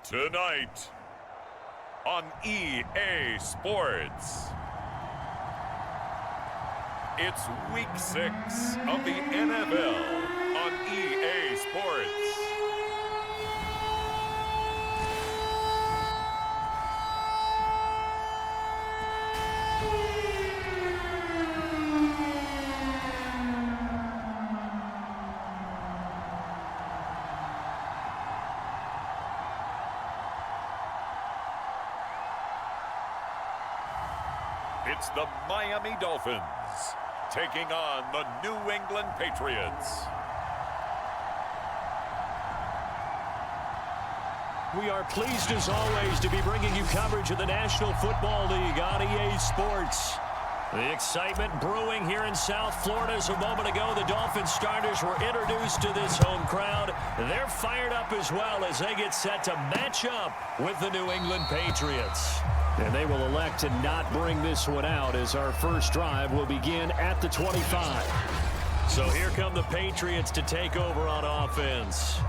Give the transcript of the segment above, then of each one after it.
Tonight on EA Sports, it's Week 6 of the NFL on EA Sports. It's the Miami Dolphins taking on the New England Patriots. We are pleased as always to be bringing you coverage of the National Football League on EA Sports. The excitement brewing here in South Florida. As a moment ago, the Dolphins starters were introduced to this home crowd. They're fired up as well as they get set to match up with the New England Patriots. And they will elect to not bring this one out as our first drive will begin at the 25. So here come the Patriots to take over on offense.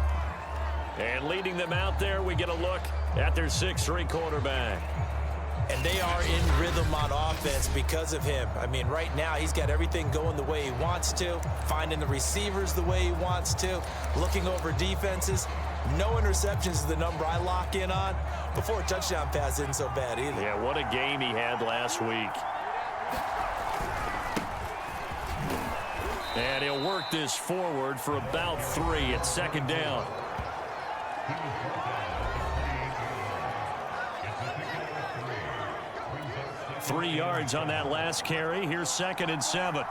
And leading them out there, we get a look at their 6'3" quarterback. And they are in rhythm on offense because of him. I mean, right now, he's got everything going the way he wants to, finding the receivers the way he wants to, looking over defenses. No interceptions is the number I lock in on. Before a touchdown pass isn't so bad either. Yeah, what a game he had last week. And he'll work this forward for about 3 at second down. Three yards on that last carry. Here's 2nd and 7.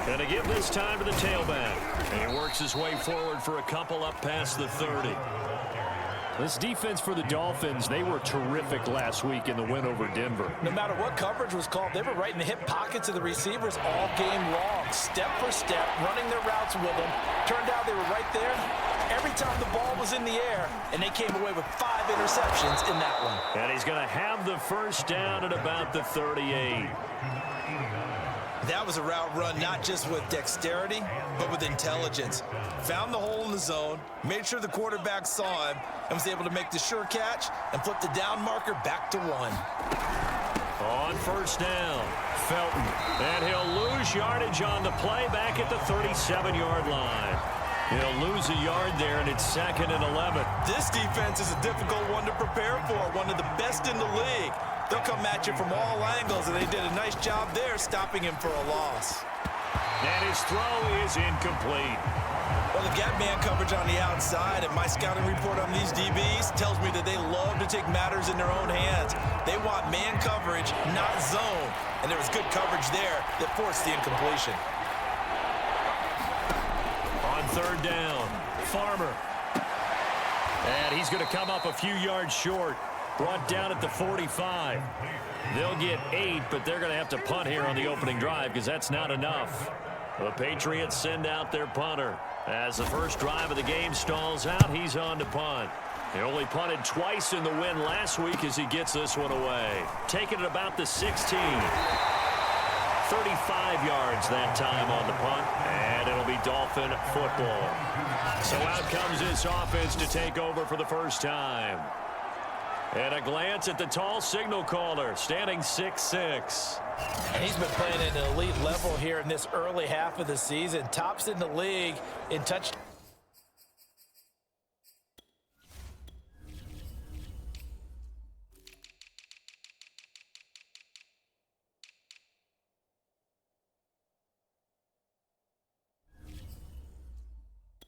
And a give this time to the tailback. And he works his way forward for a couple up past the 30. This defense for the Dolphins, they were terrific last week in the win over Denver. No matter what coverage was called, they were right in the hip pockets of the receivers all game long. Step for step, running their routes with them. Turned out they were right there every time the ball was in the air, and they came away with 5 interceptions in that one. And he's going to have the first down at about the 38. That was a route run not just with dexterity, but with intelligence. Found the hole in the zone, made sure the quarterback saw him, and was able to make the sure catch and flip the down marker back to 1. On first down, Felton. And he'll lose yardage on the play back at the 37-yard line. He'll lose a yard there, and it's 2nd and 11. This defense is a difficult one to prepare for, one of the best in the league. They'll come at you from all angles, and they did a nice job there stopping him for a loss. And his throw is incomplete. Well, they get man coverage on the outside, and my scouting report on these DBs tells me that they love to take matters in their own hands. They want man coverage, not zone. And there was good coverage there that forced the incompletion. On 3rd down, Farmer. And he's going to come up a few yards short. Brought down at the 45. They'll get 8, but they're going to have to punt here on the opening drive because that's not enough. The Patriots send out their punter. As the first drive of the game stalls out, he's on to punt. He only punted twice in the win last week as he gets this one away. Taking it about the 16. 35 yards that time on the punt, and it'll be Dolphin football. So out comes this offense to take over for the first time. And a glance at the tall signal caller, standing 6'6". And he's been playing at an elite level here in this early half of the season. Tops in the league in touch.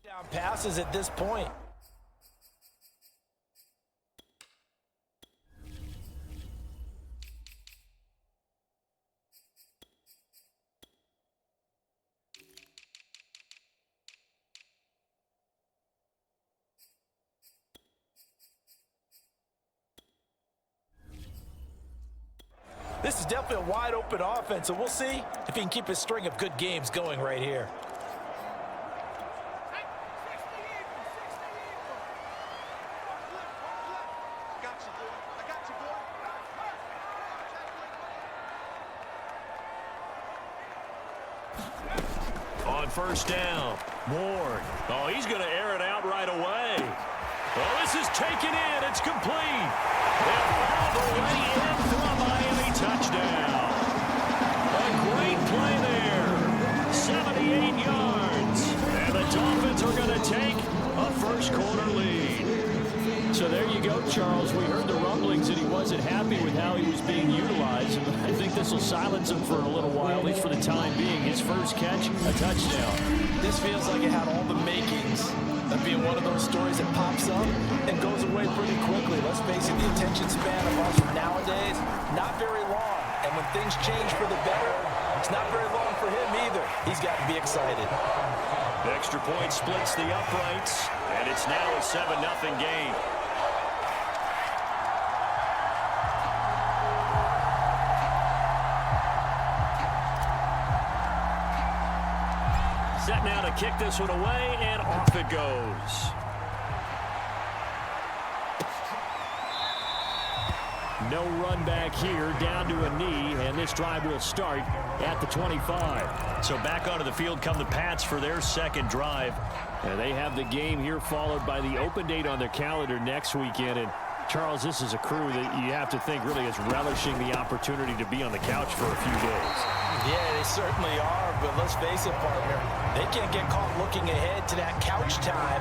Down passes at this point. This is definitely a wide-open offense, so we'll see if he can keep his string of good games going right here. On first down, Ward. Oh, he's going to air it out right away. Well, this is taken in. It's complete. And all the way in for a Miami touchdown. A great play there. 78 yards. And the Dolphins are going to take a first-quarter lead. So there you go, Charles. We heard the rumblings that he wasn't happy with how he was being utilized. I think this will silence him for a little while, at least for the time being. His first catch, a touchdown. This feels like it had all the makings of being one of those stories that pops up and goes away pretty quickly. Let's face it, the attention span of us nowadays, not very long. And when things change for the better, it's not very long for him either. He's got to be excited. The extra point splits the uprights, and it's now a 7-0 game. Set now to kick this one away, and off it goes. No run back here, down to a knee, and this drive will start at the 25. So back onto the field come the Pats for their second drive. And they have the game here followed by the open date on their calendar next weekend. And Charles, this is a crew that you have to think really is relishing the opportunity to be on the couch for a few days. Yeah, they certainly are, but let's face it, partner, they can't get caught looking ahead to that couch time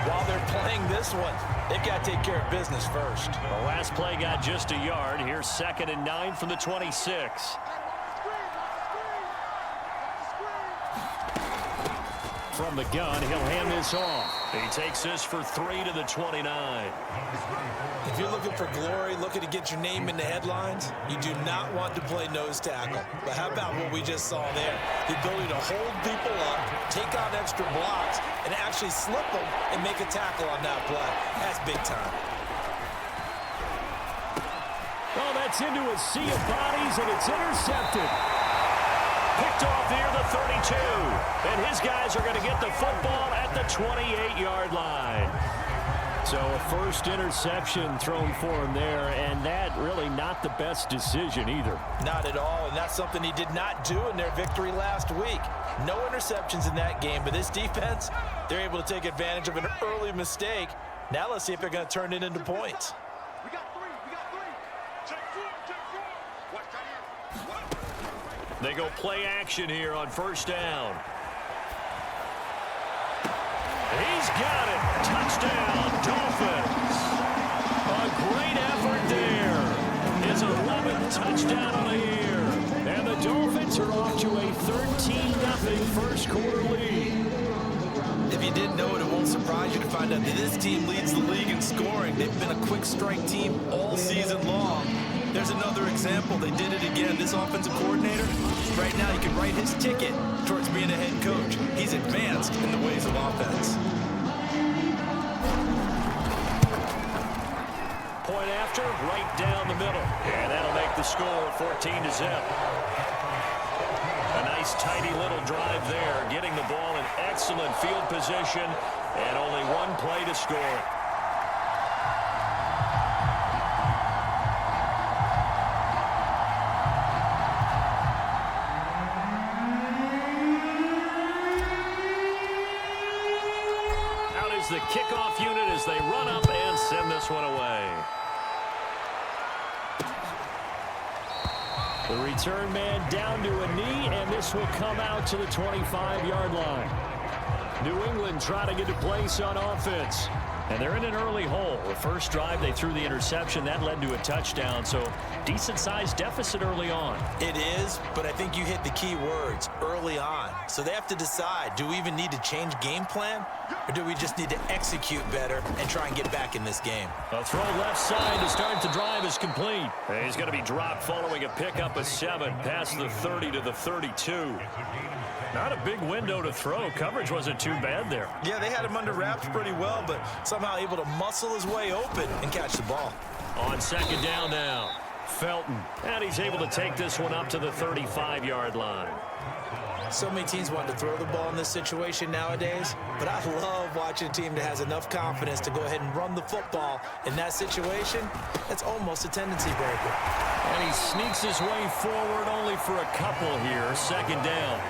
while they're playing this one. They've got to take care of business first. The last play got just a yard. Here's 2nd and 9 from the 26. From the gun, he'll hand this off. He takes this for 3 to the 29. If you're looking for glory, looking to get your name in the headlines, you do not want to play nose tackle. But how about what we just saw there? The ability to hold people up, take on extra blocks, and actually slip them and make a tackle on that play. That's big time. Oh, that's into a sea of bodies, and it's intercepted. Picked off near the 32. And his guys are going to get the football at the 28-yard line. So a first interception thrown for him there, and that really not the best decision either. Not at all, and that's something he did not do in their victory last week. No interceptions in that game, but this defense, they're able to take advantage of an early mistake. Now let's see if they're going to turn it into points. We got three. Check four. Watch right here. They go play action here on first down. He's got it. Touchdown, Dolphins. A great effort there. His 11th touchdown of the year. And the Dolphins are off to a 13-0 first quarter lead. If you didn't know it, it won't surprise you to find out that this team leads the league in scoring. They've been a quick strike team all season long. There's another example. They did it again. This offensive coordinator, right now, he can write his ticket towards being a head coach. He's advanced in the ways of offense. Point after, right down the middle. And that'll make the score 14-0. A nice, tidy little drive there, getting the ball in excellent field position, and only one play to score. The kickoff unit as they run up and send this one away. The return man down to a knee, and this will come out to the 25-yard line. New England trying to get to place on offense. And they're in an early hole. The first drive, they threw the interception. That led to a touchdown, so decent-sized deficit early on. It is, but I think you hit the key words, early on. So they have to decide, do we even need to change game plan, or do we just need to execute better and try and get back in this game? A throw left side to start the drive is complete. And he's going to be dropped following a pickup of 7 past the 30 to the 32. Not a big window to throw. Coverage wasn't too bad there. Yeah, they had him under wraps pretty well, but somehow able to muscle his way open and catch the ball. On second down now, Felton. And he's able to take this one up to the 35-yard line. So many teams want to throw the ball in this situation nowadays, but I love watching a team that has enough confidence to go ahead and run the football. In that situation, that's almost a tendency breaker. And he sneaks his way forward only for a couple here. Second down.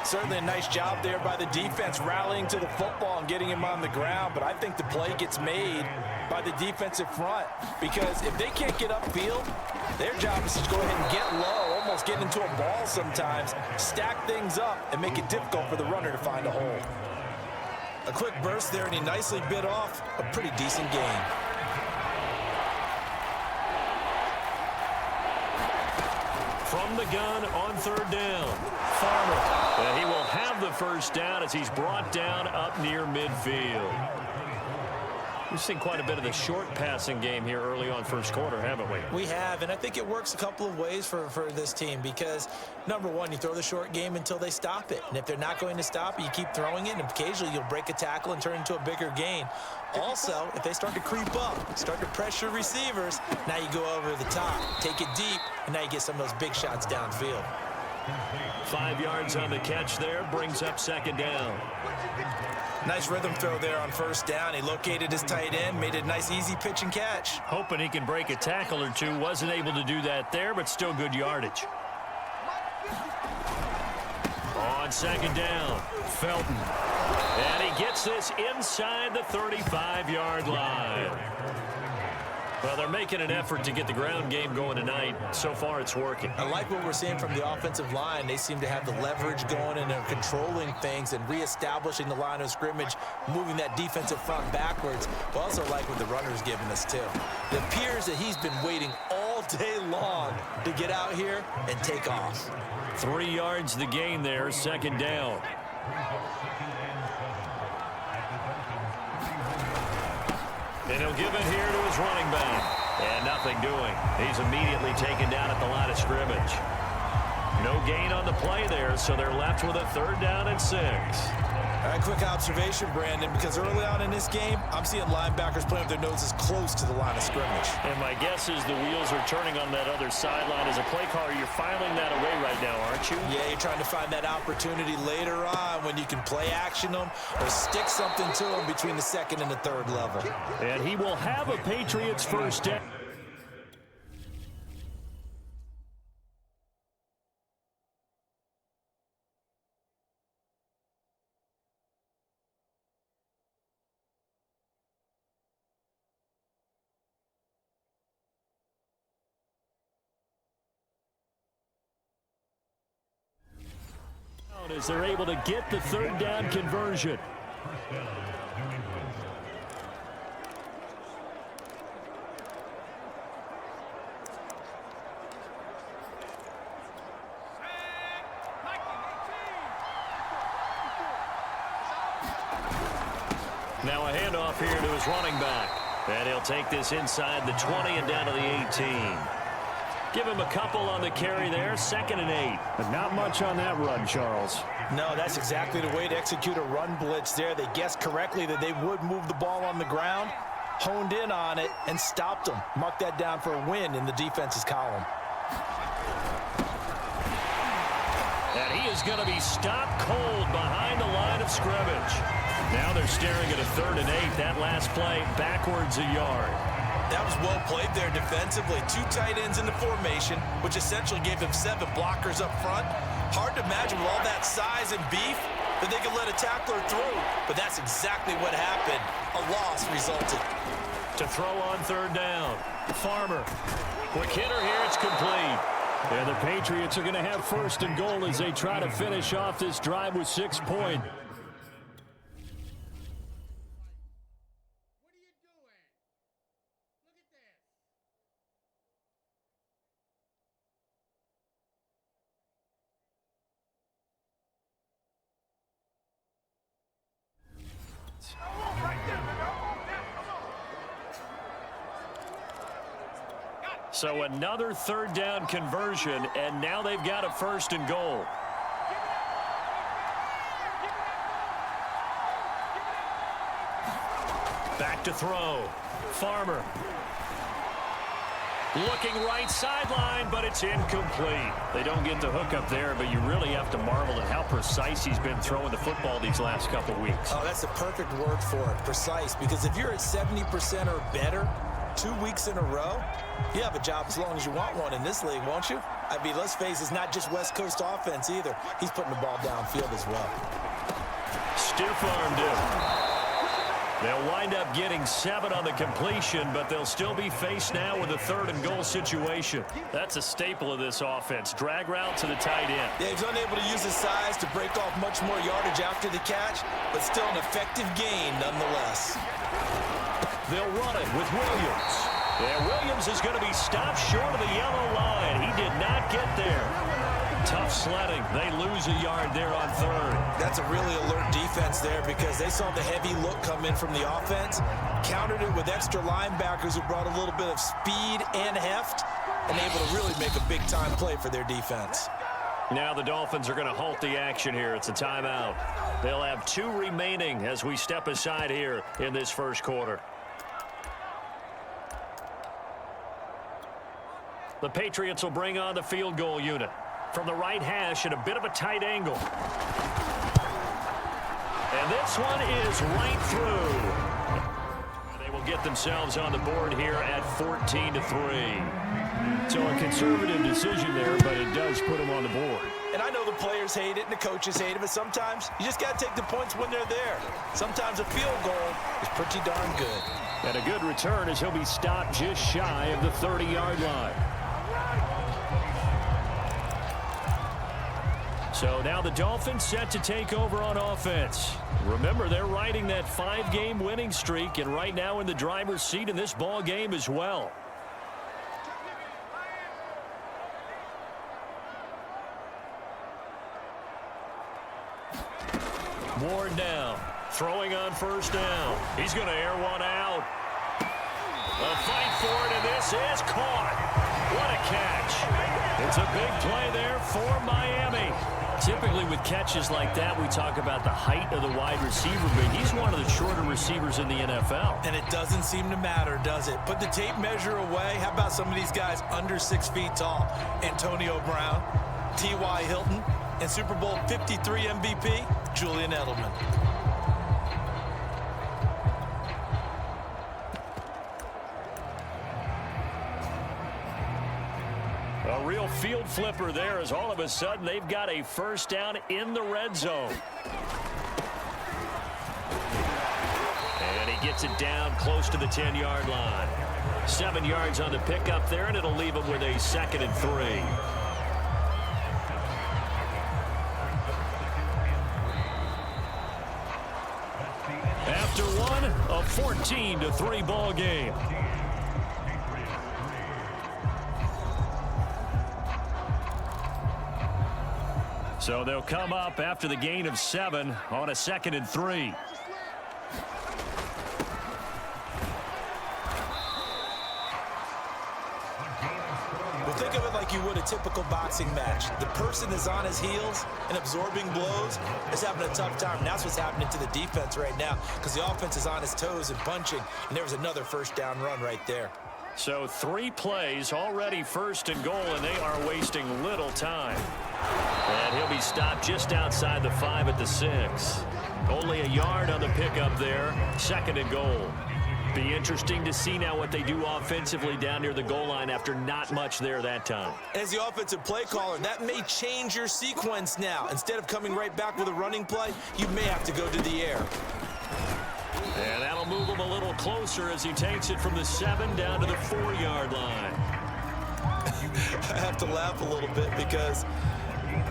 Certainly a nice job there by the defense rallying to the football and getting him on the ground, but I think the play gets made by the defensive front because if they can't get upfield, their job is to go ahead and get low, almost get into a ball sometimes, stack things up, and make it difficult for the runner to find a hole. A quick burst there, and he nicely bit off a pretty decent gain. From the gun on third down, Farmer. And he will have the first down as he's brought down up near midfield. We've seen quite a bit of the short passing game here early on first quarter, haven't we? We have, and I think it works a couple of ways for this team because, number one, you throw the short game until they stop it. And if they're not going to stop it, you keep throwing it, and occasionally you'll break a tackle and turn it into a bigger gain. Also, if they start to creep up, start to pressure receivers, now you go over the top, take it deep, and now you get some of those big shots downfield. 5 yards on the catch there, brings up second down. Nice rhythm throw there on first down. He located his tight end, made it a nice easy pitch and catch. Hoping he can break a tackle or two. Wasn't able to do that there, but still good yardage. On second down, Felton. And he gets this inside the 35-yard line. Well, they're making an effort to get the ground game going tonight. So far, it's working. I like what we're seeing from the offensive line. They seem to have the leverage going, and they're controlling things and reestablishing the line of scrimmage, moving that defensive front backwards. But also like what the runner's giving us, too. It appears that he's been waiting all day long to get out here and take off. 3 yards the gain there, second down. And he'll give it here to his running back. And nothing doing. He's immediately taken down at the line of scrimmage. No gain on the play there, so they're left with a third down and 6. All right, quick observation, Brandon, because early on in this game, I'm seeing linebackers playing with their noses close to the line of scrimmage. And my guess is the wheels are turning on that other sideline. As a play caller, you're filing that away right now, aren't you? Yeah, you're trying to find that opportunity later on when you can play action them or stick something to them between the second and the third level. And he will have a Patriots first down. As they're able to get the third down conversion. Now a handoff here to his running back. And he'll take this inside the 20 and down to the 18. Give him a couple on the carry there, 2nd and 8. But not much on that run, Charles. No, that's exactly the way to execute a run blitz there. They guessed correctly that they would move the ball on the ground, honed in on it, and stopped them. Mark that down for a win in the defense's column. And he is going to be stopped cold behind the line of scrimmage. Now they're staring at a 3rd and 8. That last play backwards a yard. That was well played there defensively. 2 tight ends in the formation, which essentially gave them 7 blockers up front. Hard to imagine with all that size and beef that they could let a tackler through. But that's exactly what happened. A loss resulted. To throw on 3rd down. Farmer. Quick hitter here. It's complete. And the Patriots are going to have 1st and goal as they try to finish off this drive with 6 points. So another 3rd down conversion, and now they've got a 1st and goal. Back to throw. Farmer. Looking right sideline, but it's incomplete. They don't get the hook up there, but you really have to marvel at how precise he's been throwing the football these last couple weeks. Oh, that's the perfect word for it, precise, because if you're at 70% or better 2 weeks in a row? You have a job as long as you want one in this league, won't you? I mean, let's face it, it's not just West Coast offense either. He's putting the ball downfield as well. Stiff-armed him. They'll wind up getting 7 on the completion, but they'll still be faced now with a 3rd and goal situation. That's a staple of this offense. Drag route to the tight end. Yeah, he's unable to use his size to break off much more yardage after the catch, but still an effective gain nonetheless. They'll run it with Williams. Yeah, Williams is going to be stopped short of the yellow line. He did not get there. Tough sledding. They lose a yard there on 3rd. That's a really alert defense there because they saw the heavy look come in from the offense, countered it with extra linebackers who brought a little bit of speed and heft, and able to really make a big-time play for their defense. Now the Dolphins are going to halt the action here. It's a timeout. They'll have 2 remaining as we step aside here in this first quarter. The Patriots will bring on the field goal unit. From the right hash at a bit of a tight angle. And this one is right through. They will get themselves on the board here at 14-3. So a conservative decision there, but it does put them on the board. And I know the players hate it and the coaches hate it, but sometimes you just got to take the points when they're there. Sometimes a field goal is pretty darn good. And a good return as he'll be stopped just shy of the 30-yard line. So now the Dolphins set to take over on offense. Remember, they're riding that 5-game winning streak, and right now in the driver's seat in this ball game as well. Ward down, throwing on 1st down. He's going to air one out. A fight for it, and this is caught. What a catch. It's a big play there for Miami. Typically with catches like that, we talk about the height of the wide receiver, but he's one of the shorter receivers in the NFL. And it doesn't seem to matter, does it? Put the tape measure away. How about some of these guys under 6 feet tall? Antonio Brown, T.Y. Hilton, and Super Bowl 53 MVP, Julian Edelman. A real field flipper there as all of a sudden they've got a 1st down in the red zone. And he gets it down close to the 10-yard line. 7 yards on the pickup there, and it'll leave him with a 2nd and 3. After one, a 14-3 ball game. So they'll come up after the gain of 7 on a 2nd and 3. Well, think of it like you would a typical boxing match. The person is on his heels and absorbing blows is having a tough time. And that's what's happening to the defense right now because the offense is on his toes and punching. And there was another 1st down run right there. So 3 plays already 1st and goal, and they are wasting little time. And he'll be stopped just outside the 5 at the 6. Only a yard on the pickup there. 2nd and goal. Be interesting to see now what they do offensively down near the goal line after not much there that time. As the offensive play caller, that may change your sequence now. Instead of coming right back with a running play, you may have to go to the air. And that'll move him a little closer as he takes it from the 7 down to the 4-yard line. I have to laugh a little bit because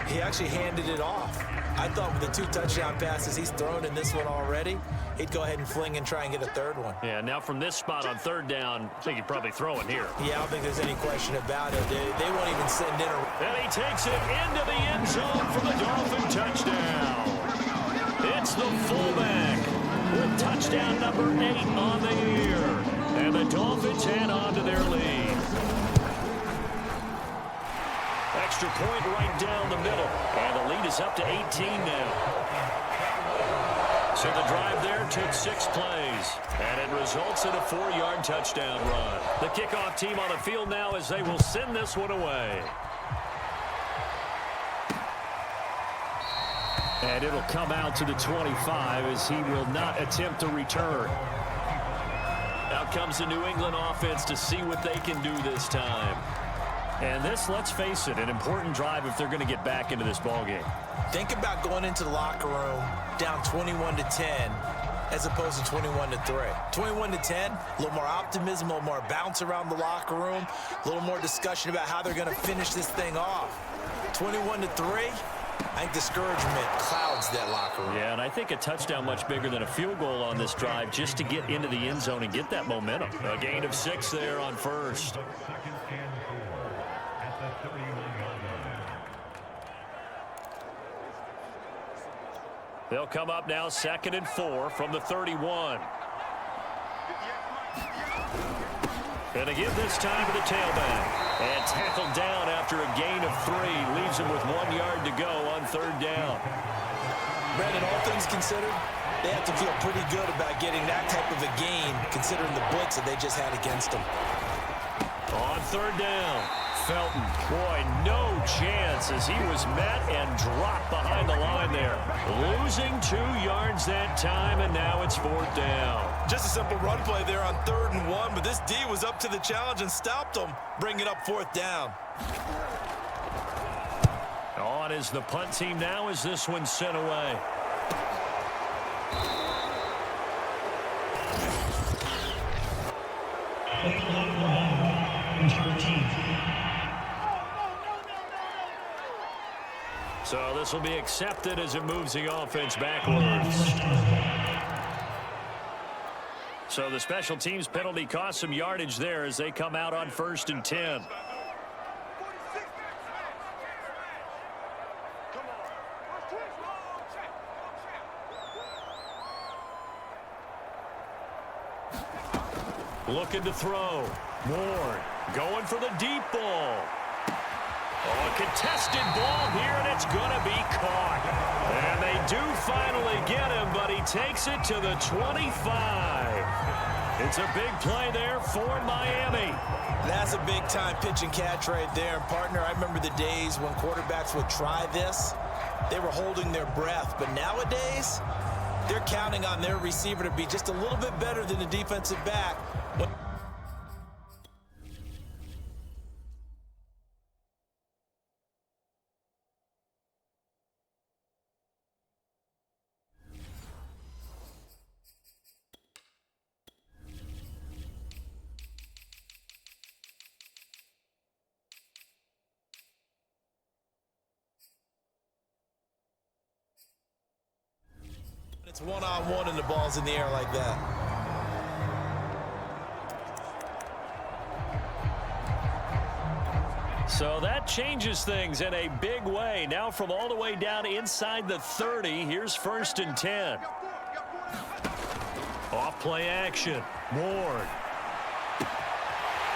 he actually handed it off. I thought with the 2 touchdown passes he's thrown in this one already, he'd go ahead and fling and try and get a 3rd one. Yeah, now from this spot on 3rd down, I think he'd probably throw it here. Yeah, I don't think there's any question about it. They won't even send in a... And he takes it into the end zone for the Dolphin touchdown. It's the fullback with touchdown number 8 on the year. And the Dolphins head on to their lead. Extra point right down the middle. And the lead is up to 18 now. So the drive there took 6 plays. And it results in a 4-yard touchdown run. The kickoff team on the field now as they will send this one away. And it'll come out to the 25 as he will not attempt to return. Out comes the New England offense to see what they can do this time. And this, let's face it, an important drive if they're going to get back into this ballgame. Think about going into the locker room down 21-10 as opposed to 21-3. 21-10, a little more optimism, a little more bounce around the locker room, a little more discussion about how they're going to finish this thing off. 21-3, I think discouragement clouds that locker room. Yeah, and I think a touchdown much bigger than a field goal on this drive just to get into the end zone and get that momentum. A gain of 6 there on first. They'll come up now 2nd and 4 from the 31. And again this time to the tailback. And tackled down after a gain of 3. Leaves him with 1 yard to go on 3rd down. Brandon, all things considered, they have to feel pretty good about getting that type of a gain considering the blitz that they just had against them. On 3rd down, Felton, boy, no chance as he was met and dropped behind the line there. Losing 2 yards that time, and now it's 4th down. Just a simple run play there on 3rd and 1, but this D was up to the challenge and stopped them, bringing up 4th down. On is the punt team now as this one's sent away. So this will be accepted as it moves the offense backwards. So the special teams penalty cost some yardage there as they come out on 1st and 10. Looking to throw. Ward going for the deep ball. Oh, a contested ball here, and it's going to be caught. And they do finally get him, but he takes it to the 25. It's a big play there for Miami. That's a big-time pitch and catch right there. And, partner, I remember the days when quarterbacks would try this. They were holding their breath. But nowadays, they're counting on their receiver to be just a little bit better than the defensive back. It's one-on-one and the ball's in the air like that. So that changes things in a big way. Now from all the way down inside the 30, here's 1st and 10. Off play action. Ward.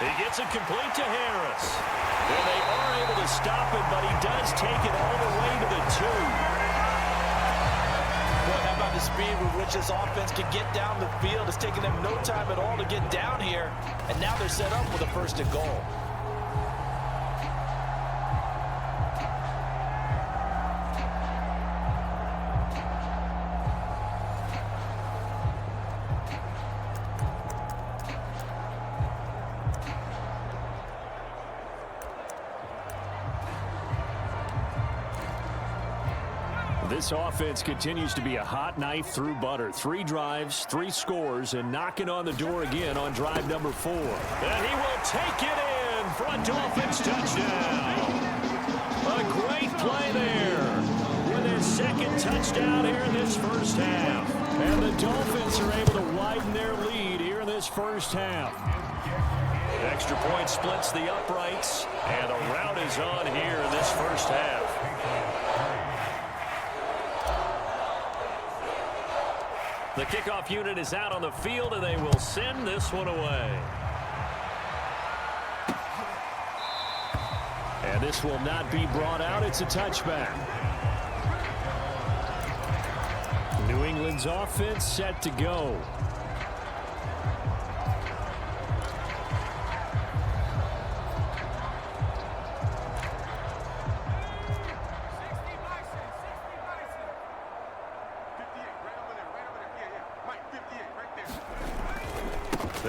He gets it complete to Harris. And they are able to stop him, but he does take it all the way to the 2. How about the speed with which this offense can get down the field? It's taking them no time at all to get down here, and now they're set up with a 1st and goal. This offense continues to be a hot knife through butter. 3 drives, 3 scores, and knocking on the door again on drive number 4. And he will take it in for a Dolphins touchdown. A great play there with his 2nd touchdown here in this 1st half. And the Dolphins are able to widen their lead here in this 1st half. Extra point splits the uprights, and the route is on here in this 1st half. The kickoff unit is out on the field, and they will send this one away. And this will not be brought out. It's a touchback. New England's offense set to go.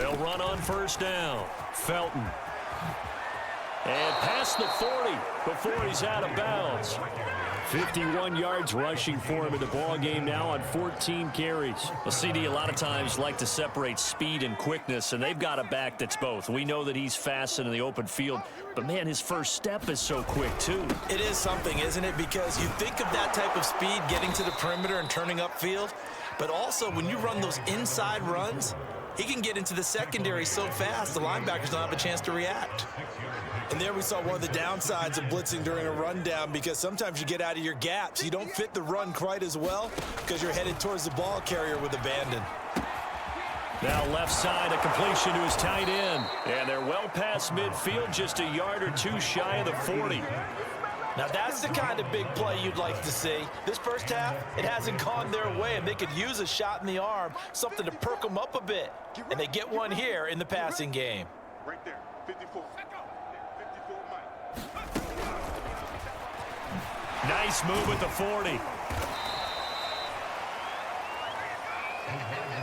They'll run on first down. Felton. And past the 40 before he's out of bounds. 51 yards rushing for him in the ball game now on 14 carries. Well, CD, a lot of times like to separate speed and quickness, and they've got a back that's both. We know that he's fast in the open field, but, man, his first step is so quick, too. It is something, isn't it? Because you think of that type of speed getting to the perimeter and turning upfield, but also when you run those inside runs, he can get into the secondary so fast the linebackers don't have a chance to react. And there we saw one of the downsides of blitzing during a rundown, because sometimes you get out of your gaps. You don't fit the run quite as well because you're headed towards the ball carrier with abandon. Now left side, a completion to his tight end. And they're well past midfield, just a yard or two shy of the 40. Now that's the kind of big play you'd like to see. This first half, it hasn't gone their way, and they could use a shot in the arm, something to perk them up a bit. And they get one here in the passing game. Right there, 54. 54, Mike. Nice move at the 40.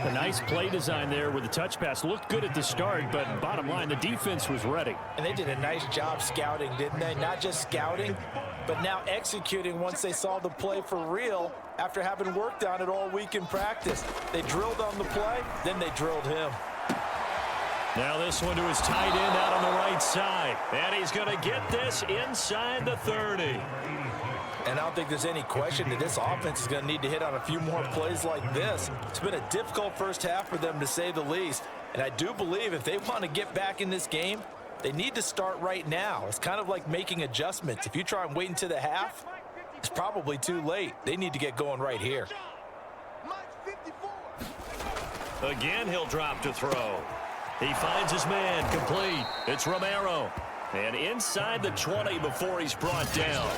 A nice play design there with the touch pass. Looked good at the start, but bottom line, the defense was ready. And they did a nice job scouting, didn't they? Not just scouting, but now executing once they saw the play for real after having worked on it all week in practice. They drilled on the play, then they drilled him. Now this one to his tight end out on the right side. And he's going to get this inside the 30. And I don't think there's any question that this offense is going to need to hit on a few more plays like this. It's been a difficult first half for them, to say the least. And I do believe if they want to get back in this game, they need to start right now. It's kind of like making adjustments. If you try and wait until the half, it's probably too late. They need to get going right here. Again, he'll drop to throw. He finds his man, complete. It's Romero. And inside the 20 before he's brought down.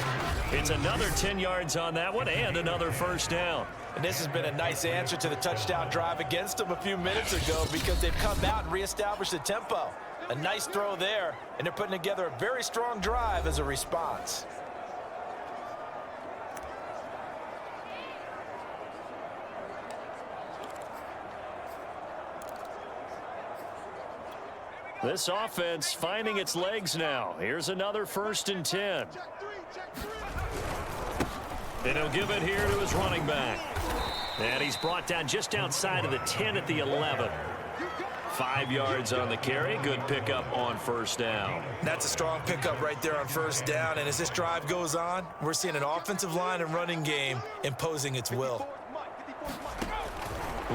It's another 10 yards on that one and another first down. And this has been a nice answer to the touchdown drive against them a few minutes ago, because they've come out and reestablished the tempo. A nice throw there, and they're putting together a very strong drive as a response. This offense finding its legs now. Here's another 1st and 10. And he'll give it here to his running back. And he's brought down just outside of the 10 at the 11. 5 yards on the carry. Good pickup on first down. That's a strong pickup right there on first down. And as this drive goes on, we're seeing an offensive line and running game imposing its will.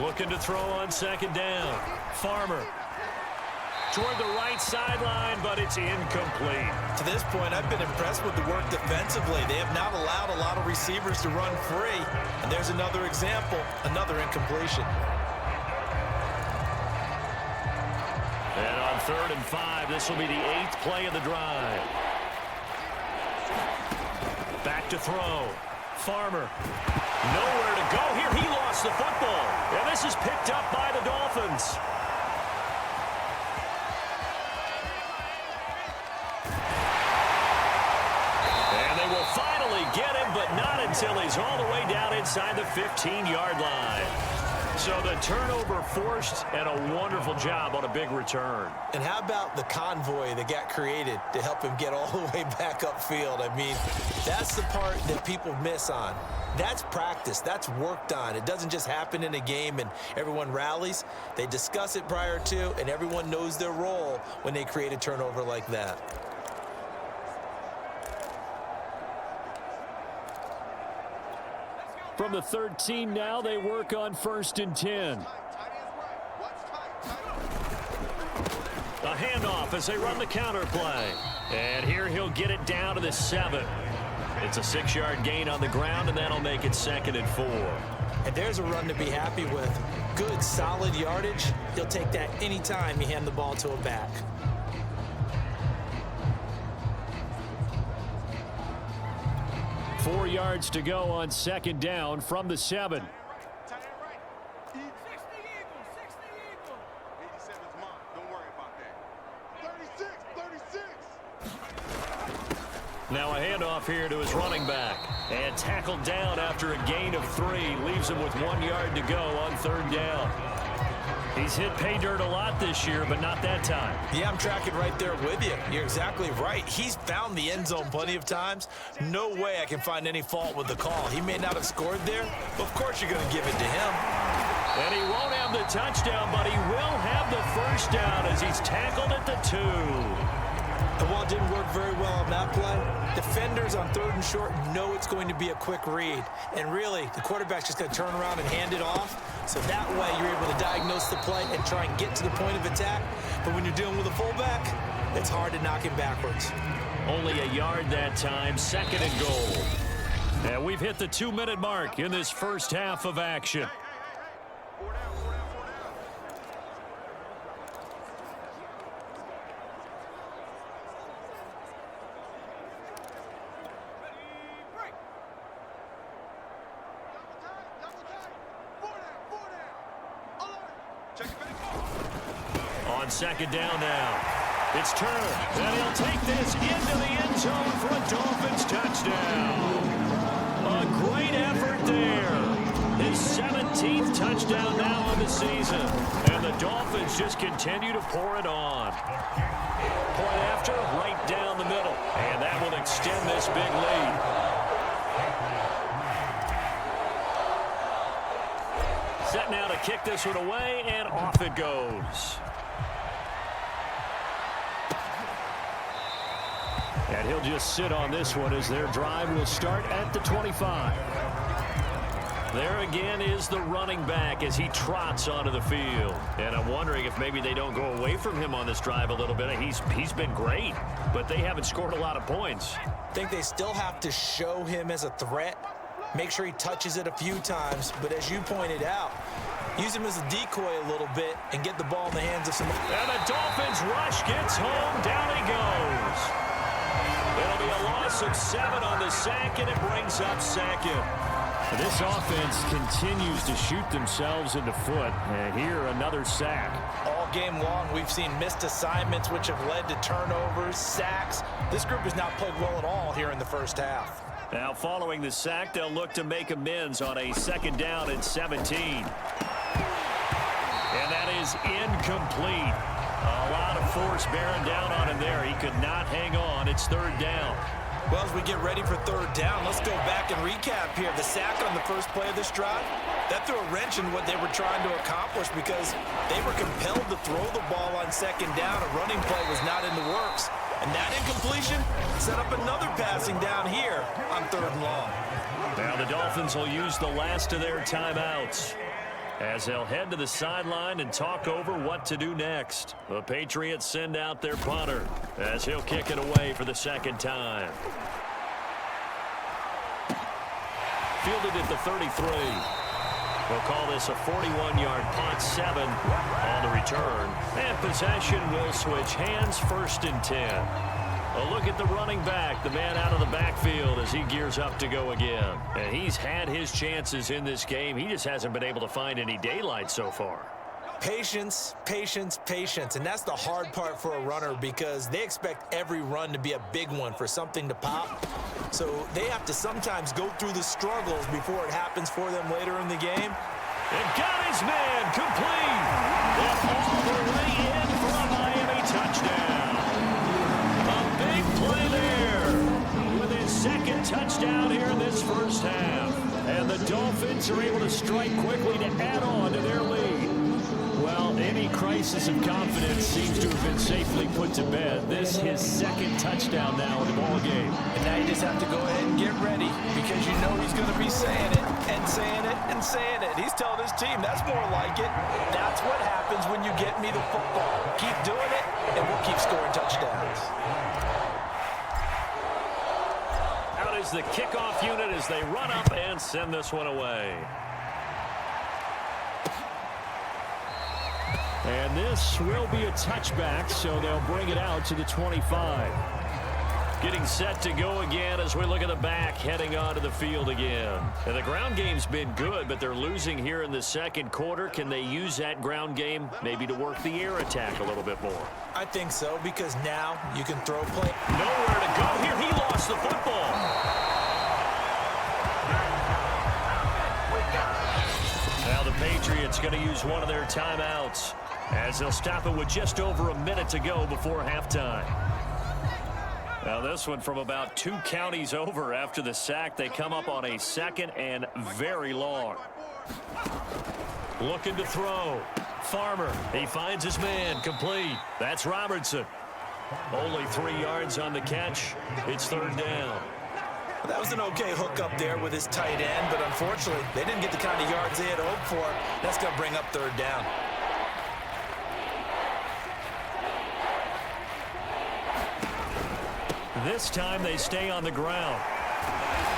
Looking to throw on second down. Farmer. Toward the right sideline, but it's incomplete. To this point, I've been impressed with the work defensively. They have not allowed a lot of receivers to run free. And there's another example, another incompletion. And on 3rd and 5, this will be the 8th play of the drive. Back to throw. Farmer. Nowhere to go here. He lost the football. And this is picked up by the Dolphins. Get him, but not until he's all the way down inside the 15-yard line. So the turnover forced, and a wonderful job on a big return. And how about the convoy that got created to help him get all the way back upfield? I mean, that's the part that people miss on. That's practice. That's worked on. It doesn't just happen in a game and everyone rallies. They discuss it prior to, and everyone knows their role when they create a turnover like that. From the 13 now, they work on 1st and 10. A handoff as they run the counter play. And here he'll get it down to the 7. It's a 6-yard gain on the ground, and that'll make it 2nd and 4. And there's a run to be happy with. Good, solid yardage. He'll take that anytime you hand the ball to a back. Four yards to go on 2nd down from the 7. Now a handoff here to his running back. And tackled down after a gain of 3. Leaves him with 1 yard to go on 3rd down. He's hit pay dirt a lot this year, but not that time. Yeah, I'm tracking right there with you. You're exactly right. He's found the end zone plenty of times. No way I can find any fault with the call. He may not have scored there, but of course you're going to give it to him. And he won't have the touchdown, but he will have the first down as he's tackled at the 2. The ball didn't work very well on that play. Defenders on 3rd and short know it's going to be a quick read. And really, the quarterback's just going to turn around and hand it off. So that way, you're able to diagnose the play and try and get to the point of attack. But when you're dealing with a fullback, it's hard to knock him backwards. Only a yard that time, 2nd and goal. And we've hit the 2-minute mark in this first half of action. On 2nd down now. It's Turner, and he'll take this into the end zone for a Dolphins touchdown. A great effort there. His 17th touchdown now of the season. And the Dolphins just continue to pour it on. Point after, right down the middle. And that will extend this big lead. Set now to kick this one away, and off it goes. And he'll just sit on this one as their drive will start at the 25. There again is the running back as he trots onto the field. And I'm wondering if maybe they don't go away from him on this drive a little bit. He's been great, but they haven't scored a lot of points. I think they still have to show him as a threat. Make sure he touches it a few times. But as you pointed out, use him as a decoy a little bit and get the ball in the hands of somebody. And the Dolphins rush gets home. Down he goes. It'll be a loss of 7 on the sack, and it brings up 2nd. This offense continues to shoot themselves in the foot. And here, another sack. All game long, we've seen missed assignments, which have led to turnovers, sacks. This group has not played well at all here in the first half. Now, following the sack, they'll look to make amends on a 2nd down and 17. And that is incomplete. A lot of force bearing down on him there. He could not hang on. It's 3rd down. Well, as we get ready for 3rd down, let's go back and recap here. The sack on the first play of this drive, that threw a wrench in what they were trying to accomplish because they were compelled to throw the ball on 2nd down. A running play was not in the works. And that incompletion set up another passing down here on 3rd and long. Now the Dolphins will use the last of their timeouts as they'll head to the sideline and talk over what to do next. The Patriots send out their punter as he'll kick it away for the 2nd time. Fielded at the 33. We'll call this a 41-yard punt, 7 on the return. And possession will switch hands, 1st and 10. A look at the running back, the man out of the backfield as he gears up to go again. And he's had his chances in this game. He just hasn't been able to find any daylight so far. Patience, patience, patience. And that's the hard part for a runner because they expect every run to be a big one for something to pop. So they have to sometimes go through the struggles before it happens for them later in the game. And got his man complete. And all the way in for a Miami touchdown. A big play there with his 2nd touchdown here in this first half. And the Dolphins are able to strike quickly to add on to their lead. Well, any crisis of confidence seems to have been safely put to bed. This his 2nd touchdown now in the ballgame. And now you just have to go ahead and get ready because you know he's going to be saying it and saying it and saying it. He's telling his team that's more like it. That's what happens when you get me the football. Keep doing it, and we'll keep scoring touchdowns. Out is the kickoff unit as they run up and send this one away. And this will be a touchback, so they'll bring it out to the 25. Getting set to go again as we look at the back heading onto the field again. And the ground game's been good, but they're losing here in the 2nd quarter. Can they use that ground game maybe to work the air attack a little bit more? I think so because now you can throw play. Nowhere to go here. He lost the football. Now the Patriots going to use use one of their timeouts, as they'll stop it with just over a minute to go before halftime. Now this one from about 2 counties over after the sack. They come up on a 2nd and very long. Looking to throw. Farmer, he finds his man, complete. That's Robertson. Only 3 yards on the catch. It's 3rd down. That was an okay hookup there with his tight end, but unfortunately, they didn't get the kind of yards they had hoped for. That's going to bring up 3rd down. This time they stay on the ground.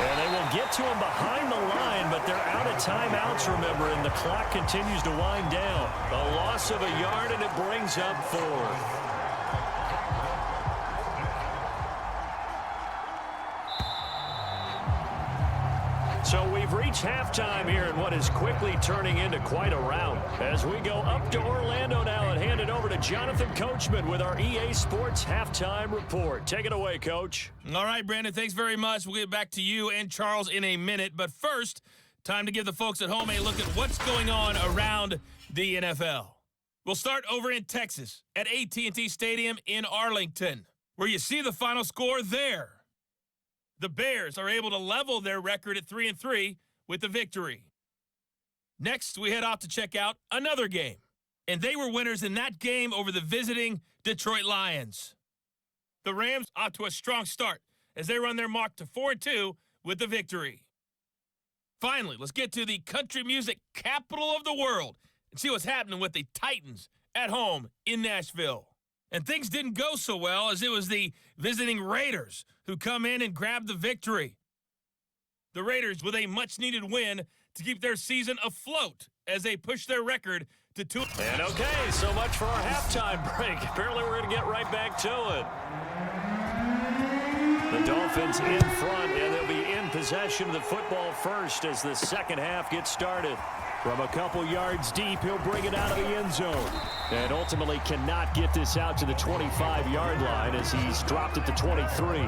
And they will get to him behind the line, but they're out of timeouts, remember, and the clock continues to wind down. A loss of a yard, and it brings up 4th. So we've reached halftime here in what is quickly turning into quite a rout. As we go up to Orlando now and hand it over to Jonathan Coachman with our EA Sports Halftime Report. Take it away, Coach. All right, Brandon, thanks very much. We'll get back to you and Charles in a minute. But first, time to give the folks at home a look at what's going on around the NFL. We'll start over in Texas at AT&T Stadium in Arlington, where you see the final score there. The Bears are able to level their record at 3-3 with the victory. Next, we head off to check out another game. And they were winners in that game over the visiting Detroit Lions. The Rams off to a strong start as they run their mark to 4-2 with the victory. Finally, let's get to the country music capital of the world and see what's happening with the Titans at home in Nashville. And things didn't go so well, as it was the visiting Raiders who come in and grab the victory. The Raiders with a much-needed win to keep their season afloat as they push their record to 2. And okay, so much for our halftime break. Apparently we're going to get right back to it. The Dolphins in front, and they'll be in possession of the football first as the second half gets started. From a couple yards deep, he'll bring it out of the end zone. And ultimately cannot get this out to the 25-yard line as he's dropped at the 23.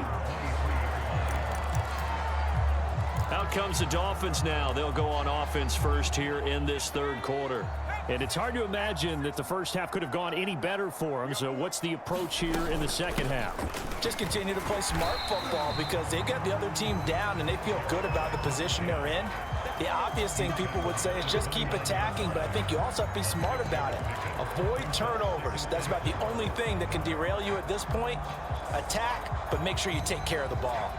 Out comes the Dolphins now. They'll go on offense first here in this 3rd quarter. And it's hard to imagine that the first half could have gone any better for them. So what's the approach here in the second half? Just continue to play smart football because they got the other team down and they feel good about the position they're in. The obvious thing people would say is just keep attacking, but I think you also have to be smart about it. Avoid turnovers. That's about the only thing that can derail you at this point. Attack, but make sure you take care of the ball.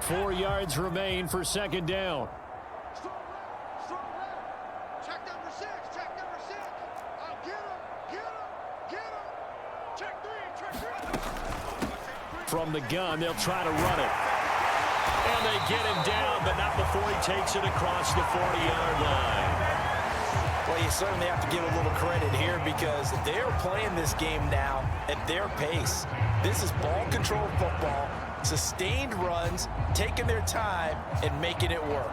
Four yards remain for second down. Check number 6. Check number 6. Get him. Check 3. From the gun, they'll try to run it. And they get him down, but not before he takes it across the 40-yard line. Well, you certainly have to give a little credit here because they're playing this game now at their pace. This is ball control football, sustained runs, taking their time, and making it work.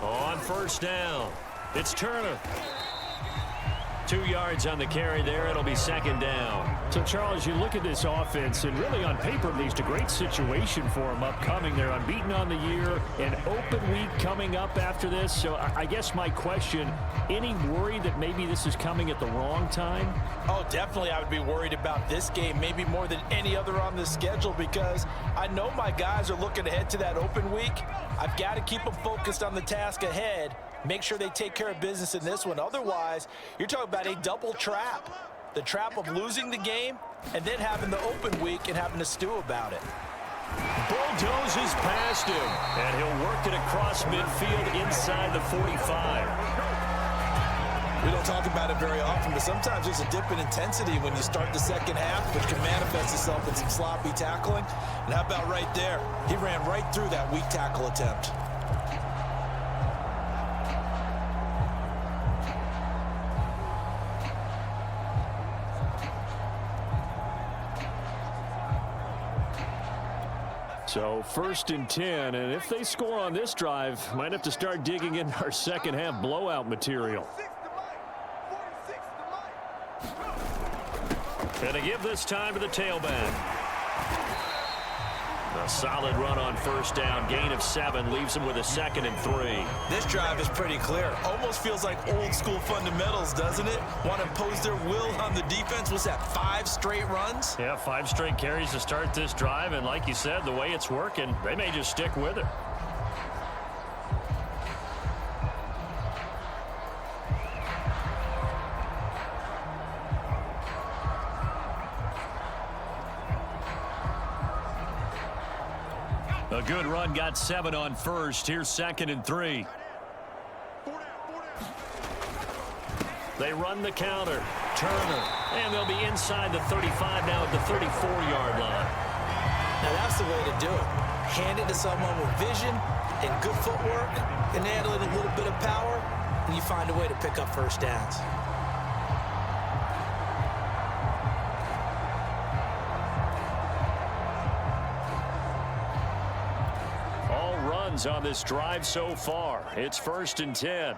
On first down, it's Turner. 2 yards on the carry there. It'll be second down. So, Charles, you look at this offense, and really on paper, at least a great situation for them upcoming. They're unbeaten on the year, an open week coming up after this. So I guess my question, any worry that maybe this is coming at the wrong time? Oh, definitely I would be worried about this game, maybe more than any other on the schedule, because I know my guys are looking ahead to that open week. I've got to keep them focused on the task ahead. Make sure they take care of business in this one. Otherwise, you're talking about a double trap. The trap of losing the game and then having the open week and having to stew about it. Bulldozes past him, and he'll work it across midfield inside the 45. We don't talk about it very often, but sometimes there's a dip in intensity when you start the second half, which can manifest itself in some sloppy tackling. And how about right there? He ran right through that weak tackle attempt. So 1st and 10, and if they score on this drive, might have to start digging in our second half blowout material. And to give this time to the tailback. A solid run on 1st down. Gain of 7 leaves him with a 2nd and 3. This drive is pretty clear. Almost feels like old school fundamentals, doesn't it? Want to impose their will on the defense. Was that 5 straight runs? Yeah, 5 straight carries to start this drive. And like you said, the way it's working, they may just stick with it. A good run, got 7 on 1st. Here's 2nd and 3. They run the counter. Turner. And they'll be inside the 35 now at the 34-yard line. Now that's the way to do it. Hand it to someone with vision and good footwork, and handle it a little bit of power, and you find a way to pick up 1st downs. On this drive so far. It's 1st and 10.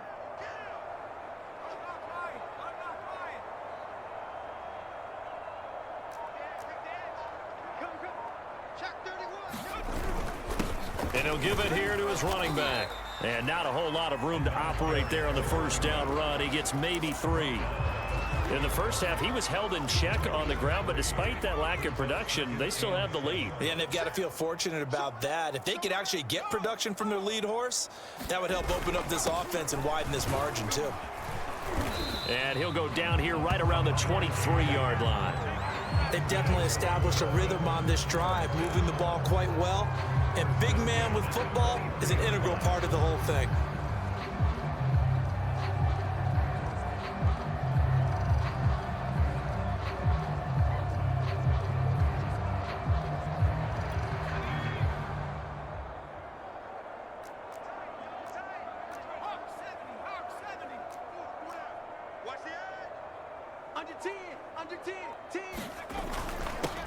And he'll give it here to his running back. And not a whole lot of room to operate there on the 1st down run. He gets maybe 3. In the first half, he was held in check on the ground, but despite that lack of production, they still have the lead. Yeah, and they've got to feel fortunate about that. If they could actually get production from their lead horse, that would help open up this offense and widen this margin, too. And he'll go down here right around the 23-yard line. They've definitely established a rhythm on this drive, moving the ball quite well. And big man with football is an integral part of the whole thing.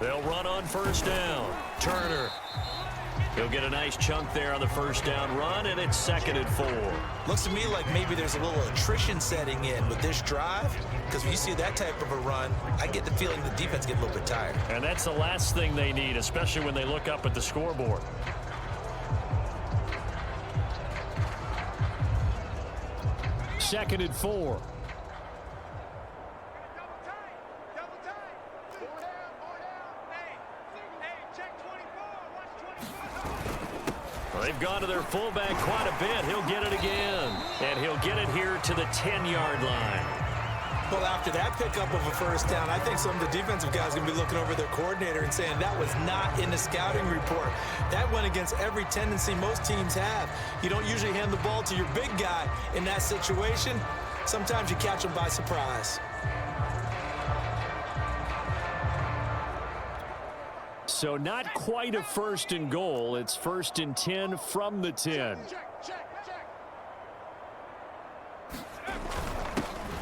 They'll run on 1st down. Turner. He'll get a nice chunk there on the 1st down run, and it's 2nd and 4. Looks to me like maybe there's a little attrition setting in with this drive, because when you see that type of a run, I get the feeling the defense gets a little bit tired. And that's the last thing they need, especially when they look up at the scoreboard. Second and 4. They've gone to their fullback quite a bit. He'll get it again. And he'll get it here to the 10-yard line. Well, after that pickup of a 1st down, I think some of the defensive guys are going to be looking over their coordinator and saying that was not in the scouting report. That went against every tendency most teams have. You don't usually hand the ball to your big guy in that situation. Sometimes you catch them by surprise. So not quite a 1st and goal. It's 1st and 10 from the 10.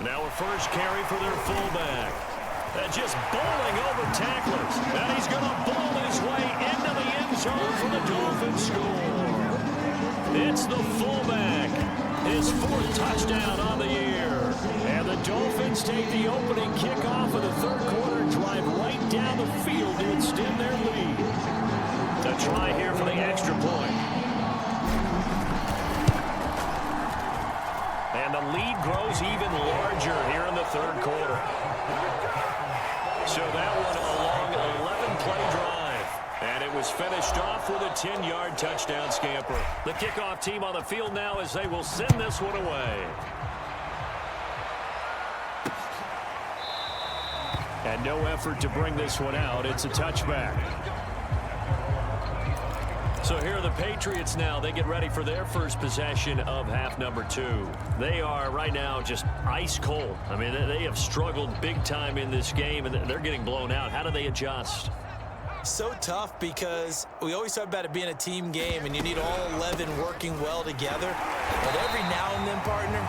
Now a first carry for their fullback. Just bowling over tacklers. And he's going to bowl his way into the end zone for the Dolphins score. It's the fullback. His 4th touchdown on the year. And the Dolphins take the opening kickoff of the 3rd quarter, drive right down the field to extend their lead. A try here for the extra point. And the lead grows even larger here in the 3rd quarter. So that one a long 11-play drive. And it was finished off with a 10-yard touchdown scamper. The kickoff team on the field now as they will send this one away. And no effort to bring this one out. It's a touchback. So here are the Patriots now. They get ready for their first possession of half number 2. They are right now just ice cold. I mean, they have struggled big time in this game, and they're getting blown out. How do they adjust? So tough because we always talk about it being a team game, and you need all 11 working well together. But every now and then, partner,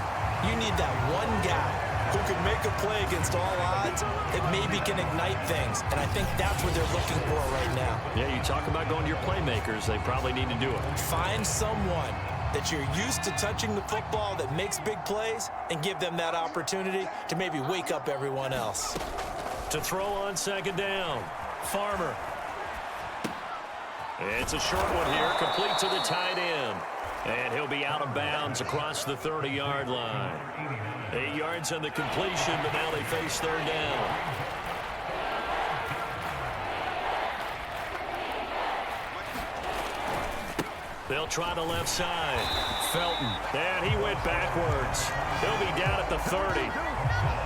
you need that one guy who who can make a play against all odds that maybe can ignite things. And I think that's what they're looking for right now. Yeah, you talk about going to your playmakers. They probably need to do it. Find someone that you're used to touching the football that makes big plays and give them that opportunity to maybe wake up everyone else. To throw on second down, Farmer. It's a short one here, complete to the tight end. And he'll be out of bounds across the 30-yard line. 8 yards on the completion, but now they face third down. They'll try the left side. Felton. And he went backwards. He'll be down at the 30.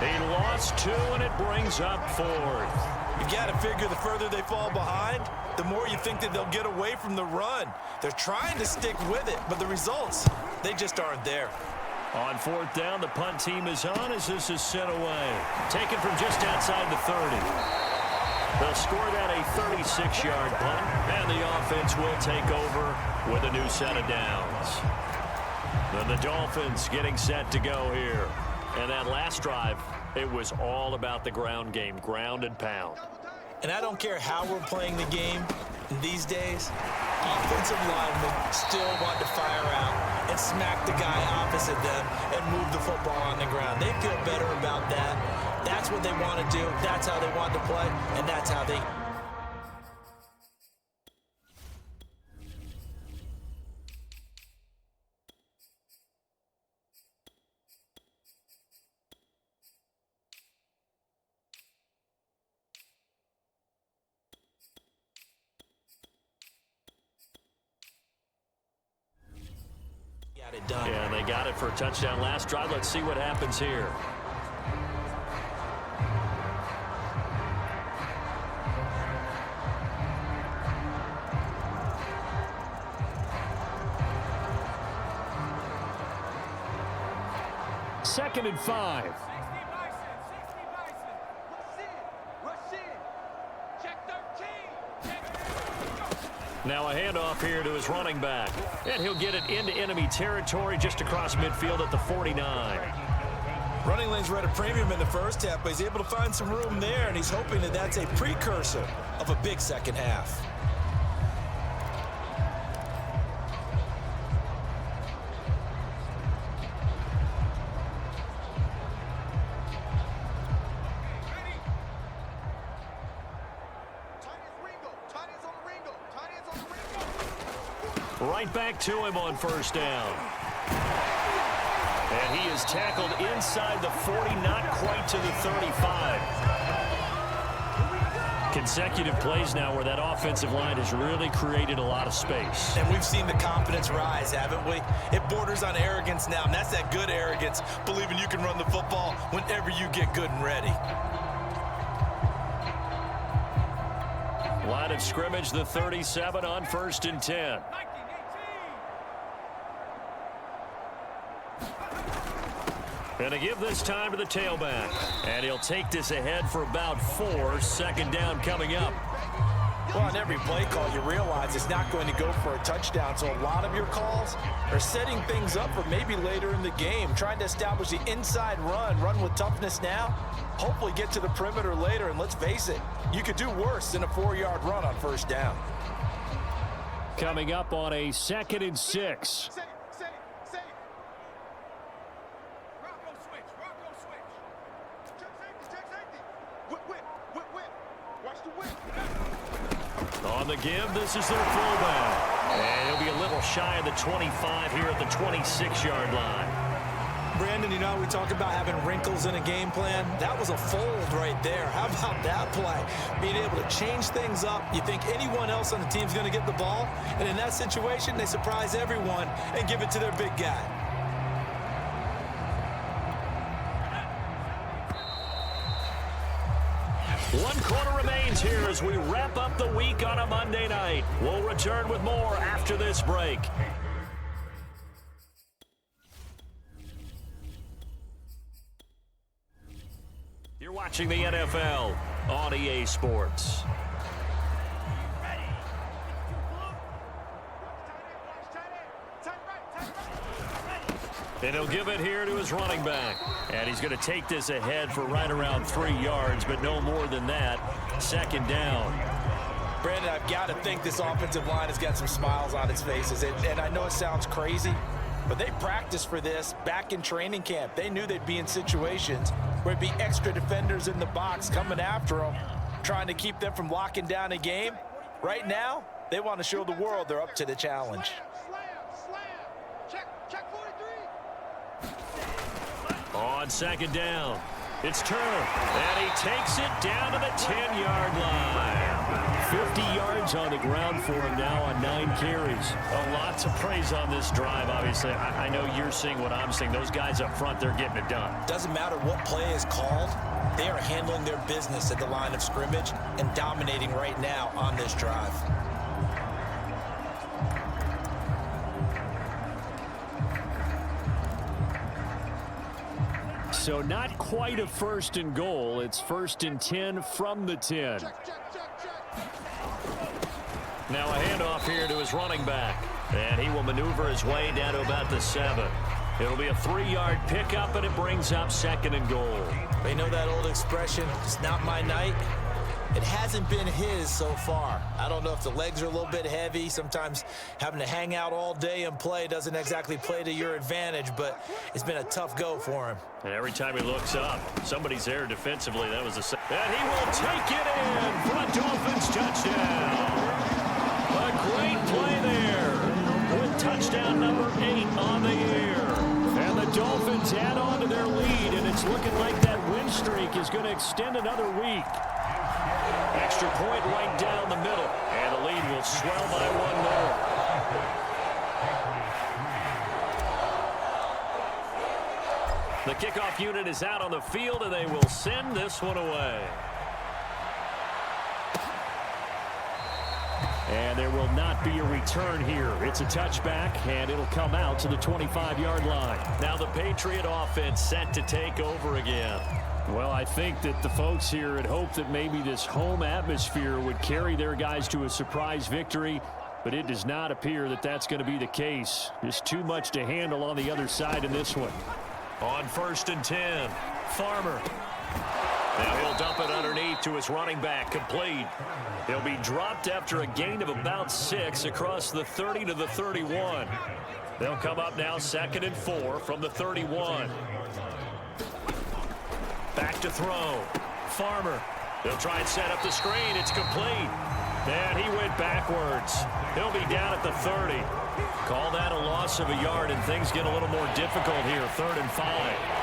He lost 2, and it brings up 4th. You got to figure the further they fall behind, the more you think that they'll get away from the run. They're trying to stick with it, but the results, they just aren't there. On 4th down, the punt team is on as this is sent away. Taken from just outside the 30. They'll score that a 36-yard punt, and the offense will take over with a new set of downs. Then the Dolphins getting set to go here. And that last drive, it was all about the ground game, ground and pound. And I don't care how we're playing the game these days, offensive linemen still want to fire out and smack the guy opposite them and move the football on the ground. They feel better about that. That's what they want to do. That's how they want to play, and that's how they... Done. Yeah, they got it for a touchdown last drive. Let's see what happens here. Second and 5. Now a handoff here to his running back. And he'll get it into enemy territory just across midfield at the 49. Running lanes were at a premium in the first half, but he's able to find some room there, and he's hoping that that's a precursor of a big second half. Right back to him on first down. And he is tackled inside the 40, not quite to the 35. Consecutive plays now where that offensive line has really created a lot of space. And we've seen the confidence rise, haven't we? It borders on arrogance now, and that's that good arrogance, believing you can run the football whenever you get good and ready. Line of scrimmage, the 37 on 1st and 10. And to give this time to the tailback. And he'll take this ahead for about 4. Second down coming up. Well, on every play call, you realize it's not going to go for a touchdown. So a lot of your calls are setting things up for maybe later in the game, trying to establish the inside run with toughness now, hopefully get to the perimeter later. And let's face it, you could do worse than a 4-yard run on first down. Coming up on a 2nd and 6. On the give, this is their fullback. And he'll be a little shy of the 25 here at the 26-yard line. Brandon, you know, we talk about having wrinkles in a game plan. That was a fold right there. How about that play? Being able to change things up. You think anyone else on the team's going to get the ball, and in that situation, they surprise everyone and give it to their big guy. One quarter remains here as we wrap up the week on a Monday night. We'll return with more after this break. You're watching the NFL on EA Sports. And he'll give it here to his running back. And he's going to take this ahead for right around 3 yards, but no more than that. Second down. Brandon, I've got to think this offensive line has got some smiles on its faces. And I know it sounds crazy, but they practiced for this back in training camp. They knew they'd be in situations where it'd be extra defenders in the box coming after them, trying to keep them from locking down a game. Right now, they want to show the world they're up to the challenge. On second down, it's Turner, and he takes it down to the 10-yard line. 50 yards on the ground for him now on 9 carries. Lots of praise on this drive, obviously. I know you're seeing what I'm seeing. Those guys up front, they're getting it done. Doesn't matter what play is called. They are handling their business at the line of scrimmage and dominating right now on this drive. So not quite a first and goal. It's 1st and 10 from the 10. Now a handoff here to his running back. And he will maneuver his way down to about the 7. It'll be a 3-yard pickup, and it brings up 2nd and goal. They know that old expression, it's not my night. It hasn't been his so far. I don't know if the legs are a little bit heavy. Sometimes having to hang out all day and play doesn't exactly play to your advantage, but it's been a tough go for him. And every time he looks up, somebody's there defensively. That was a... And he will take it in for a Dolphins touchdown. A great play there with touchdown number 8 on the year. And the Dolphins add on to their lead, and it's looking like that win streak is going to extend another week. Extra point right down the middle, and the lead will swell by 1 more. The kickoff unit is out on the field, and they will send this one away. And there will not be a return here. It's a touchback, and it'll come out to the 25-yard line. Now the Patriot offense set to take over again. Well, I think that the folks here had hoped that maybe this home atmosphere would carry their guys to a surprise victory, but it does not appear that that's going to be the case. Just too much to handle on the other side in this one. On 1st and 10, Farmer. Now he'll dump it underneath to his running back, complete. He'll be dropped after a gain of about 6 across the 30 to the 31. They'll come up now 2nd and 4 from the 31. Back to throw. Farmer. He'll try and set up the screen. It's complete. And he went backwards. He'll be down at the 30. Call that a loss of a yard, and things get a little more difficult here. 3rd and 5.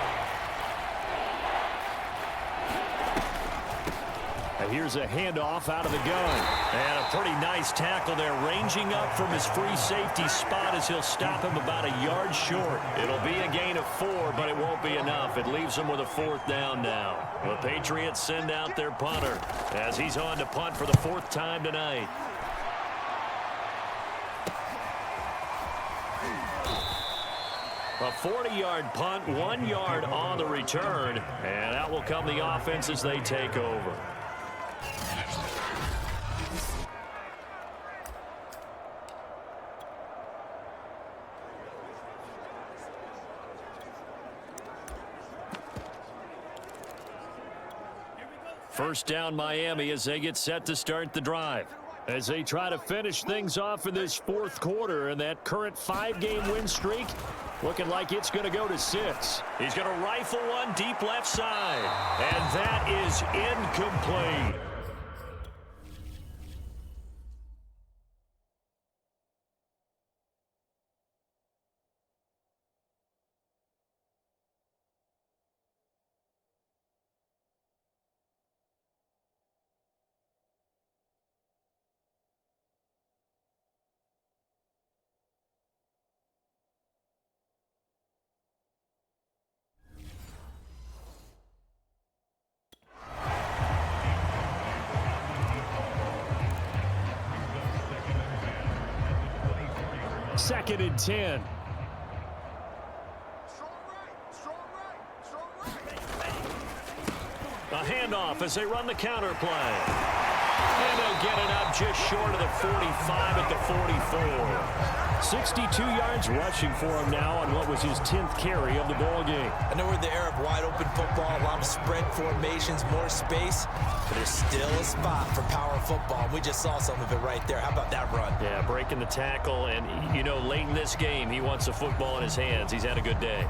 And here's a handoff out of the gun. And a pretty nice tackle there, ranging up from his free safety spot as he'll stop him about a yard short. It'll be a gain of 4, but it won't be enough. It leaves him with a 4th down now. The Patriots send out their punter as he's on to punt for the 4th time tonight. A 40-yard punt, 1 yard on the return, and out will come the offense as they take over. First down Miami as they get set to start the drive. As they try to finish things off in this 4th quarter, and that current 5-game win streak looking like it's going to go to 6. He's going to rifle one deep left side, and that is incomplete. Second and 10. A handoff as they run the counter play. And they'll get it up just short of the 45 at the 44. 62 yards rushing for him now on what was his 10th carry of the ball game. I know we're in the era of wide-open football, a lot of spread formations, more space, but there's still a spot for power football. We just saw some of it right there. How about that run? Yeah, breaking the tackle, and, you know, late in this game, he wants the football in his hands. He's had a good day.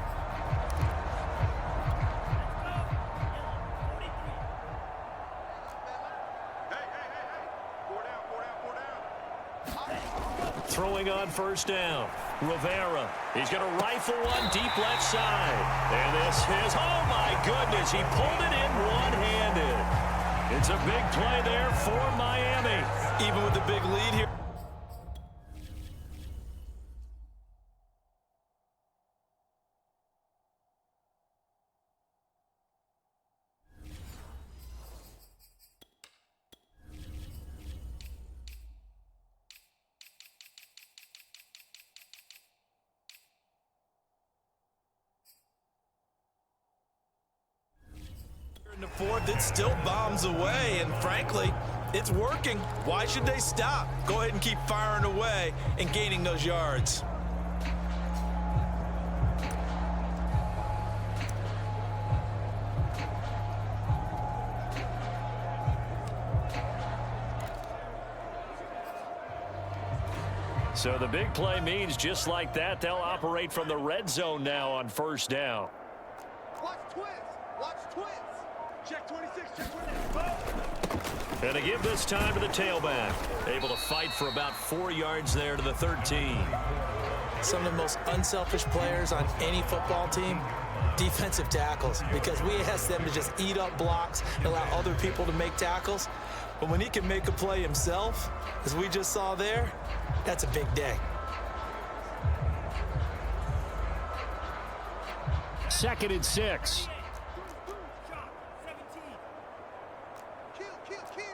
Throwing on first down. Rivera. He's going to rifle one deep left side. And this is, oh my goodness, he pulled it in one-handed. It's a big play there for Miami. Even with the big lead here. In the fourth, it still bombs away, and frankly, it's working. Why should they stop? Go ahead and keep firing away and gaining those yards. So the big play means just like that, they'll operate from the red zone now on first down. Watch twins. Watch twins. Check 26. Check 26. And to give this time to the tailback. Able to fight for about 4 yards there to the 13. Some of the most unselfish players on any football team, defensive tackles, because we ask them to just eat up blocks and allow other people to make tackles. But when he can make a play himself, as we just saw there, that's a big day. Second and 6. Kill, kill, kill.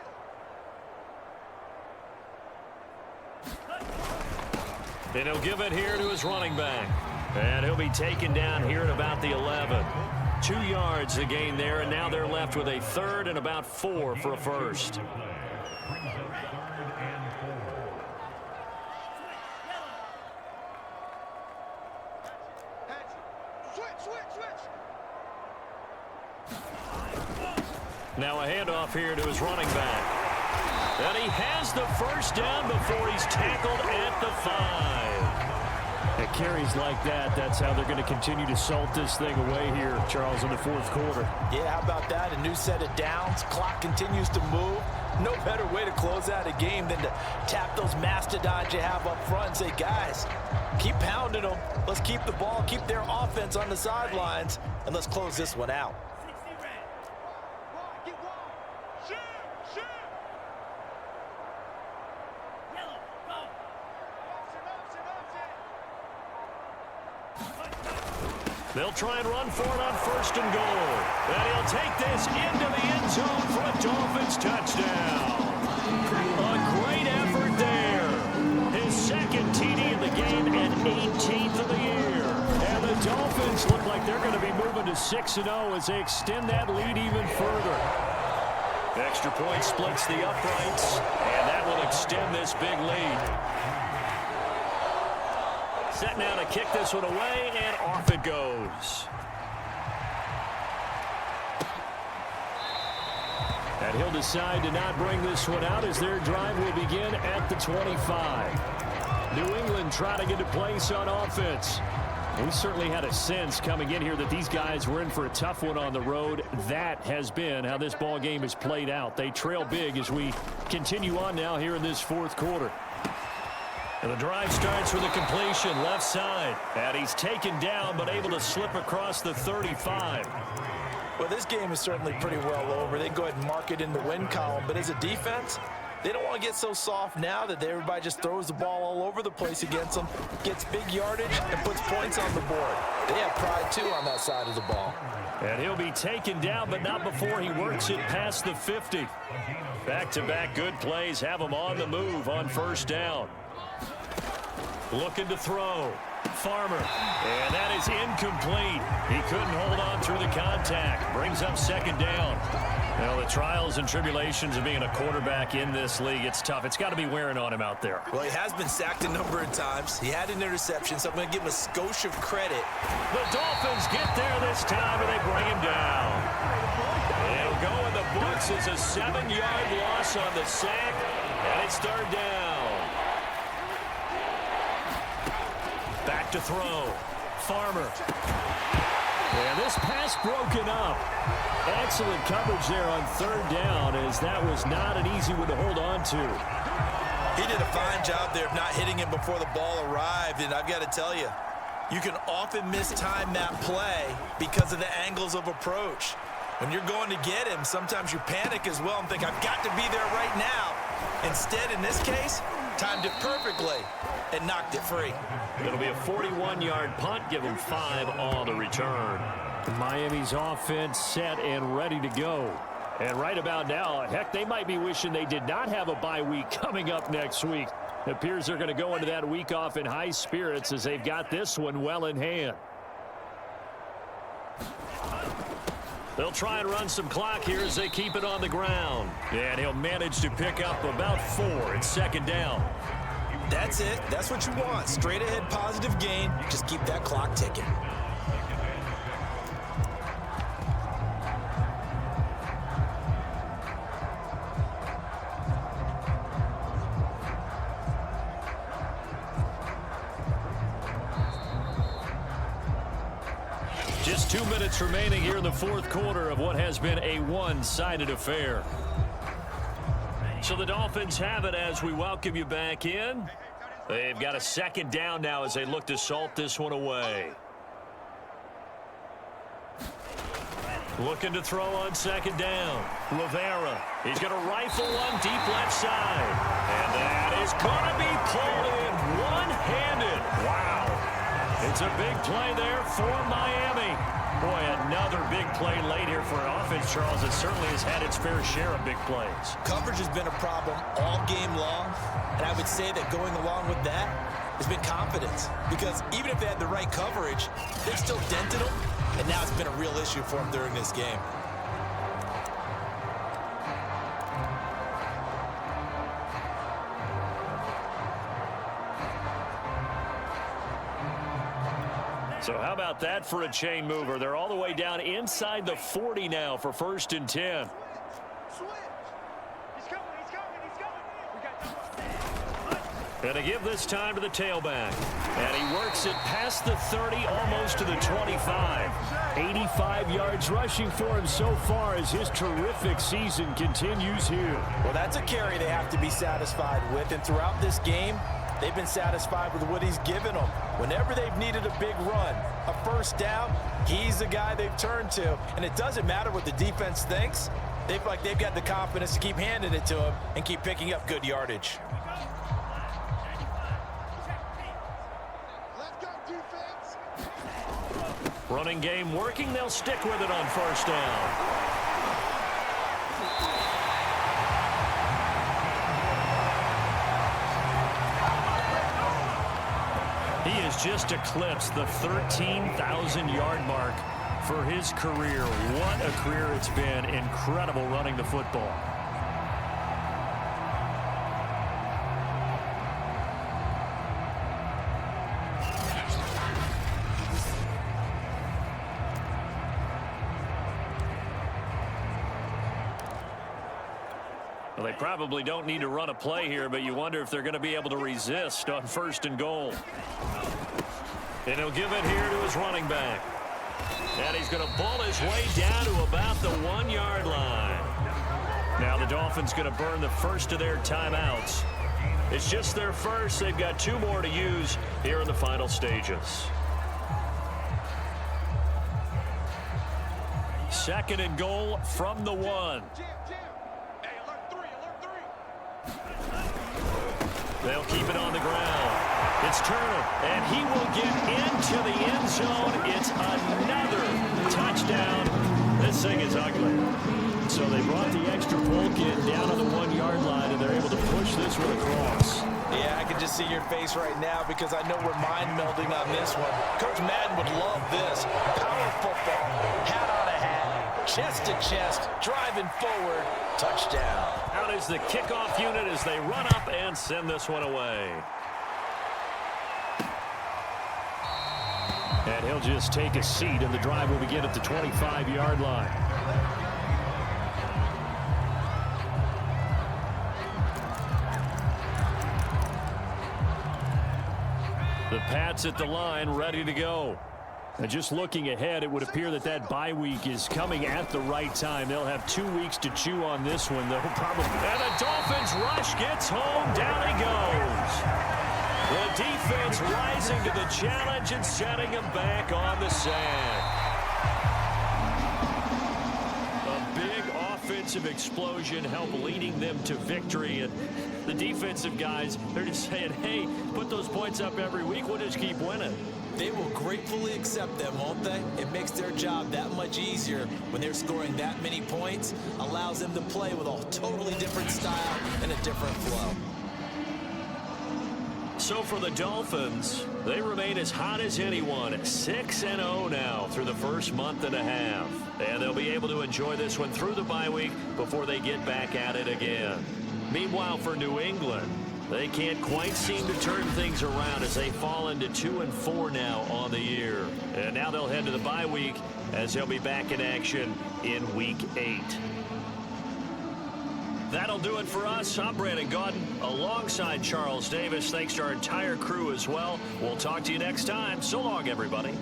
And he'll give it here to his running back. And he'll be taken down here at about the 11. 2 yards the gain there, and now they're left with a third and about 4 for a first. Now a handoff here to his running back. And he has the first down before he's tackled at the 5. At carries like that, that's how they're going to continue to salt this thing away here, Charles, in the fourth quarter. Yeah, how about that? A new set of downs. Clock continues to move. No better way to close out a game than to tap those mastodons you have up front and say, guys, keep pounding them. Let's keep the ball, keep their offense on the sidelines, and let's close this one out. They'll try and run for it on first and goal. And he'll take this into the end zone for a Dolphins touchdown. A great effort there. His second TD in the game and 18th of the year. And the Dolphins look like they're going to be moving to 6-0 as they extend that lead even further. Extra point splits the uprights, and that will extend this big lead. Set now to kick this one away, and off it goes. And he'll decide to not bring this one out as their drive will begin at the 25. New England trying to get a place on offense. We certainly had a sense coming in here that these guys were in for a tough one on the road. That has been how this ball game has played out. They trail big as we continue on now here in this fourth quarter. And the drive starts with a completion left side. And he's taken down but able to slip across the 35. Well, this game is certainly pretty well over. They can go ahead and mark it in the win column. But as a defense, they don't want to get so soft now that everybody just throws the ball all over the place against them, gets big yardage, and puts points on the board. They have pride, too, on that side of the ball. And he'll be taken down, but not before he works it past the 50. Back-to-back good plays have him on the move on first down. Looking to throw. Farmer. And that is incomplete. He couldn't hold on through the contact. Brings up second down. Well, the trials and tribulations of being a quarterback in this league, it's tough. It's got to be wearing on him out there. Well, he has been sacked a number of times. He had an interception, so I'm going to give him a skosh of credit. The Dolphins get there this time, and they bring him down. It'll go in the books as a 7-yard loss on the sack, and it's third down. Back to throw. Farmer. And this pass broken up. Excellent coverage there on third down, as that was not an easy one to hold on to. He did a fine job there of not hitting him before the ball arrived, and I've got to tell you, you can often mistime that play because of the angles of approach. When you're going to get him, sometimes you panic as well and think, I've got to be there right now. Instead, in this case, timed it perfectly and knocked it free. It'll be a 41-yard punt. Give them 5 on the return. Miami's offense set and ready to go. And right about now, heck, they might be wishing they did not have a bye week coming up next week. It appears they're going to go into that week off in high spirits as they've got this one well in hand. They'll try and run some clock here as they keep it on the ground. And he'll manage to pick up about 4 at second down. That's it. That's what you want. Straight ahead positive gain. Just keep that clock ticking. Just 2 minutes remaining here in the fourth quarter of what has been a one-sided affair. So the Dolphins have it as we welcome you back in. They've got a second down now as they look to salt this one away. Looking to throw on second down. Rivera. He's going to rifle one deep left side. And that is going to be pulled in one-handed. Wow. It's a big play there for Miami. Boy, another big play late here for an offense, Charles, that certainly has had its fair share of big plays. Coverage has been a problem all game long, and I would say that going along with that has been confidence. Because even if they had the right coverage, they've still dented them, and now it's been a real issue for them during this game. So how about that for a chain mover? They're all the way down inside the 40 now for 1st and 10. And to give this time to the tailback. And he works it past the 30, almost to the 25. 85 yards rushing for him so far as his terrific season continues here. Well, that's a carry they have to be satisfied with. And throughout this game, they've been satisfied with what he's given them. Whenever they've needed a big run, a first down, he's the guy they've turned to. And it doesn't matter what the defense thinks. They've got the confidence to keep handing it to him and keep picking up good yardage. Running game working. They'll stick with it on first down. He has just eclipsed the 13,000-yard mark for his career. What a career it's been. Incredible running the football. Well, they probably don't need to run a play here, but you wonder if they're going to be able to resist on 1st and goal. And he'll give it here to his running back. And he's going to ball his way down to about the 1-yard line. Now the Dolphins going to burn the first of their timeouts. It's just their first. They've got 2 more to use here in the final stages. 2nd and goal from the 1. They'll keep it on the ground. It's Turner, and he will get into the end zone. It's another touchdown. This thing is ugly. So they brought the extra point in down on the 1-yard line, and they're able to push this one across. Yeah, I can just see your face right now because I know we're mind melding on this one. Coach Madden would love this. Power football, hat on a hat, chest to chest, driving forward, touchdown. Out is the kickoff unit as they run up and send this one away. And he'll just take a seat, and the drive will begin at the 25-yard line. The Pats at the line, ready to go. And just looking ahead, it would appear that bye week is coming at the right time. They'll have 2 weeks to chew on this one, though, probably. And the Dolphins rush gets home. Down he goes. The defense rising to the challenge and setting him back on the sack. A big offensive explosion helped leading them to victory. And the defensive guys, they're just saying, hey, put those points up every week. We'll just keep winning. They will gratefully accept them, won't they? It makes their job that much easier when they're scoring that many points. Allows them to play with a totally different style and a different flow. So for the Dolphins, they remain as hot as anyone at 6-0 now through the first month and a half. And they'll be able to enjoy this one through the bye week before they get back at it again. Meanwhile, for New England, they can't quite seem to turn things around as they fall into 2-4 now on the year. And now they'll head to the bye week as they'll be back in action in Week 8. That'll do it for us. I'm Brandon Gaudin alongside Charles Davis. Thanks to our entire crew as well. We'll talk to you next time. So long, everybody.